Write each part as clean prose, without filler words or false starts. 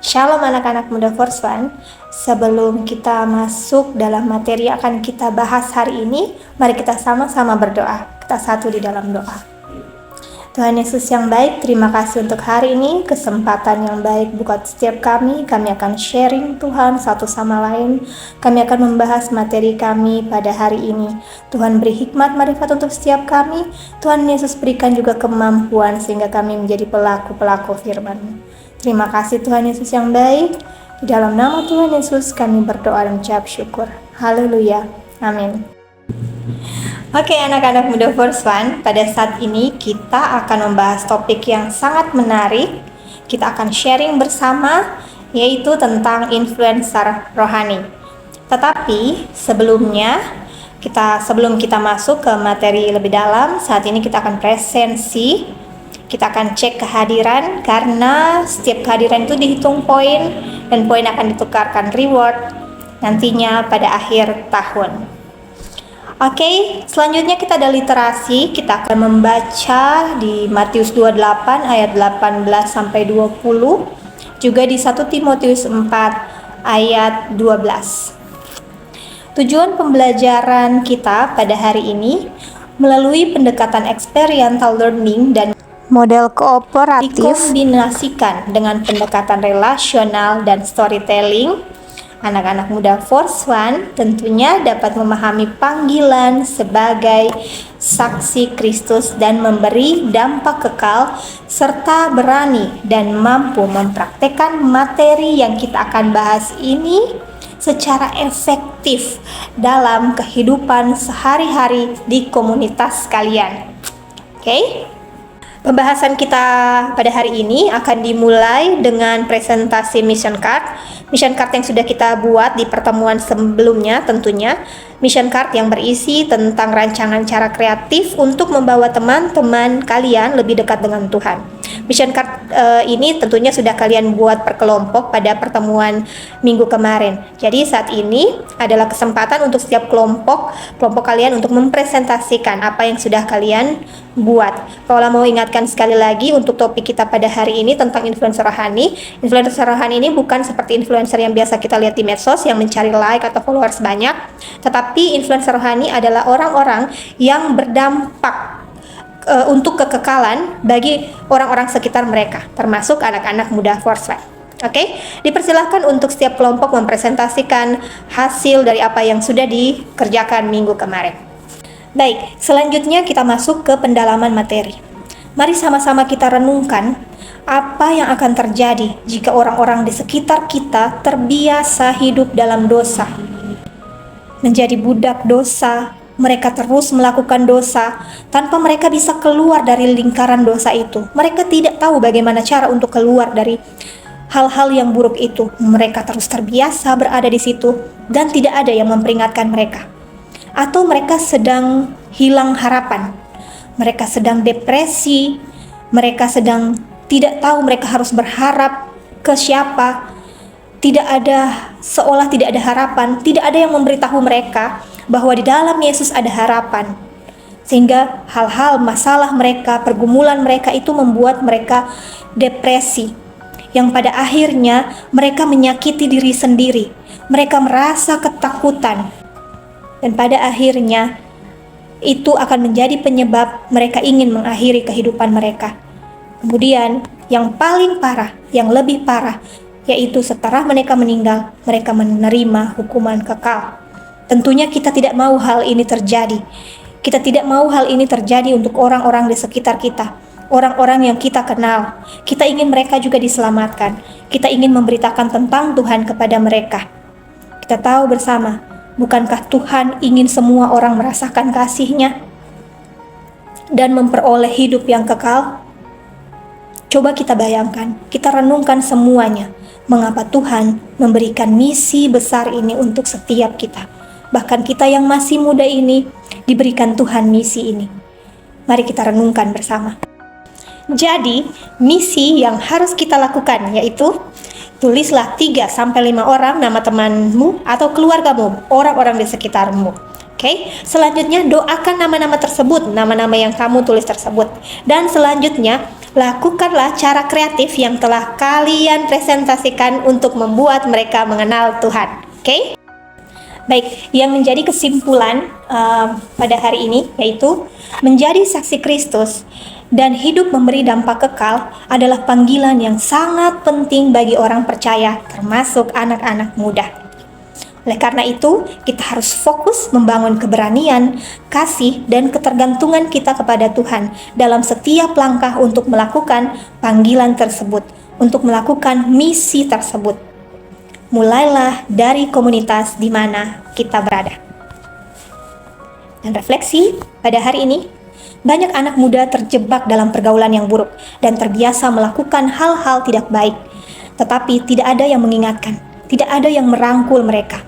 Shalom anak-anak muda First One. Sebelum kita masuk dalam materi yang akan kita bahas hari ini, mari kita sama-sama berdoa. Kita satu di dalam doa. Tuhan Yesus yang baik, terima kasih untuk hari ini, kesempatan yang baik buat setiap kami. Kami akan sharing Tuhan satu sama lain. Kami akan membahas materi kami pada hari ini. Tuhan beri hikmat marifat untuk setiap kami. Tuhan Yesus berikan juga kemampuan sehingga kami menjadi pelaku-pelaku firman-Mu. Terima kasih Tuhan Yesus yang baik. Di dalam nama Tuhan Yesus kami berdoa dan ucap syukur. Haleluya. Amin. Oke anak-anak muda First One, pada saat ini kita akan membahas topik yang sangat menarik. Kita akan sharing bersama, yaitu tentang influencer rohani. Tetapi sebelum kita masuk ke materi lebih dalam, saat ini kita akan presensi. Kita akan cek kehadiran, karena setiap kehadiran itu dihitung poin, dan poin akan ditukarkan reward nantinya pada akhir tahun. Oke, selanjutnya kita ada literasi. Kita akan membaca di Matius 28 ayat 18 sampai 20, juga di 1 Timotius 4 ayat 12. Tujuan pembelajaran kita pada hari ini melalui pendekatan experiential learning dan model kooperatif dikombinasikan dengan pendekatan relasional dan storytelling. Anak-anak muda First One tentunya dapat memahami panggilan sebagai saksi Kristus dan memberi dampak kekal, serta berani dan mampu mempraktekkan materi yang kita akan bahas ini secara efektif dalam kehidupan sehari-hari di komunitas kalian. Oke? Pembahasan kita pada hari ini akan dimulai dengan presentasi mission card. Mission card yang sudah kita buat di pertemuan sebelumnya tentunya. Mission card yang berisi tentang rancangan cara kreatif untuk membawa teman-teman kalian lebih dekat dengan Tuhan. Mission card ini tentunya sudah kalian buat per kelompok pada pertemuan minggu kemarin. Jadi saat ini adalah kesempatan untuk setiap kelompok kalian untuk mempresentasikan apa yang sudah kalian buat. Paula mau ingatkan sekali lagi untuk topik kita pada hari ini tentang influencer rohani. Influencer rohani ini bukan seperti influencer yang biasa kita lihat di medsos yang mencari like atau followers banyak, tetapi influencer rohani adalah orang-orang yang berdampak untuk kekekalan bagi orang-orang sekitar mereka, termasuk anak-anak muda First One. Oke, dipersilahkan untuk setiap kelompok mempresentasikan hasil dari apa yang sudah dikerjakan minggu kemarin. Baik, selanjutnya kita masuk ke pendalaman materi. Mari sama-sama kita renungkan apa yang akan terjadi jika orang-orang di sekitar kita terbiasa hidup dalam dosa, menjadi budak dosa. Mereka terus melakukan dosa tanpa mereka bisa keluar dari lingkaran dosa itu. Mereka tidak tahu bagaimana cara untuk keluar dari hal-hal yang buruk itu. Mereka terus terbiasa berada di situ dan tidak ada yang memperingatkan mereka. Atau mereka sedang hilang harapan. Mereka sedang depresi. Mereka sedang tidak tahu mereka harus berharap ke siapa. Seolah tidak ada harapan. Tidak ada yang memberitahu mereka bahwa di dalam Yesus ada harapan. Sehingga hal-hal, masalah mereka, pergumulan mereka itu membuat mereka depresi, yang pada akhirnya mereka menyakiti diri sendiri. Mereka merasa ketakutan, dan pada akhirnya itu akan menjadi penyebab mereka ingin mengakhiri kehidupan mereka. Kemudian yang paling parah, yang lebih parah, yaitu setelah mereka meninggal, mereka menerima hukuman kekal. Tentunya kita tidak mau hal ini terjadi. Kita tidak mau hal ini terjadi untuk orang-orang di sekitar kita, orang-orang yang kita kenal. Kita ingin mereka juga diselamatkan. Kita ingin memberitakan tentang Tuhan kepada mereka. Kita tahu bersama, bukankah Tuhan ingin semua orang merasakan kasih-Nya dan memperoleh hidup yang kekal? Coba kita bayangkan, kita renungkan semuanya. Mengapa Tuhan memberikan misi besar ini untuk setiap kita? Bahkan kita yang masih muda ini diberikan Tuhan misi ini. Mari kita renungkan bersama. Jadi, misi yang harus kita lakukan yaitu tulislah 3-5 orang nama temanmu atau keluargamu, orang-orang di sekitarmu. Oke, selanjutnya doakan nama-nama tersebut, nama-nama yang kamu tulis tersebut. Dan selanjutnya Lakukanlah cara kreatif yang telah kalian presentasikan untuk membuat mereka mengenal Tuhan. Oke? Baik, yang menjadi kesimpulan pada hari ini yaitu menjadi saksi Kristus dan hidup memberi dampak kekal adalah panggilan yang sangat penting bagi orang percaya, termasuk anak-anak muda. Oleh karena itu, kita harus fokus membangun keberanian, kasih, dan ketergantungan kita kepada Tuhan dalam setiap langkah untuk melakukan panggilan tersebut, untuk melakukan misi tersebut. Mulailah dari komunitas di mana kita berada. Dan refleksi pada hari ini, banyak anak muda terjebak dalam pergaulan yang buruk dan terbiasa melakukan hal-hal tidak baik, tetapi tidak ada yang mengingatkan, tidak ada yang merangkul mereka.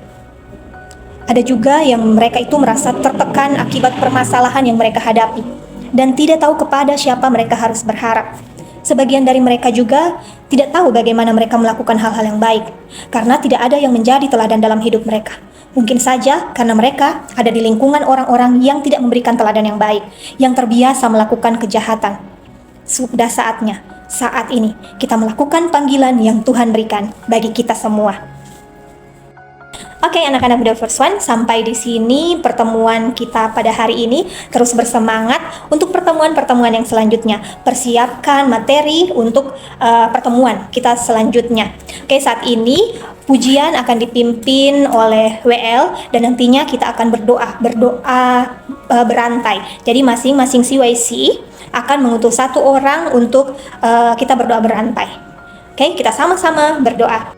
Ada juga yang mereka itu merasa tertekan akibat permasalahan yang mereka hadapi dan tidak tahu kepada siapa mereka harus berharap. Sebagian dari mereka juga tidak tahu bagaimana mereka melakukan hal-hal yang baik karena tidak ada yang menjadi teladan dalam hidup mereka. Mungkin saja karena mereka ada di lingkungan orang-orang yang tidak memberikan teladan yang baik, yang terbiasa melakukan kejahatan. Sudah saatnya, saat ini, kita melakukan panggilan yang Tuhan berikan bagi kita semua. Oke, anak-anak muda First One, sampai di sini pertemuan kita pada hari ini. Terus bersemangat untuk pertemuan-pertemuan yang selanjutnya. Persiapkan materi untuk pertemuan kita selanjutnya. Oke, saat ini pujian akan dipimpin oleh WL dan nantinya kita akan berdoa berantai. Jadi masing-masing CYC akan mengutus satu orang untuk kita berdoa berantai. Oke, kita sama-sama berdoa.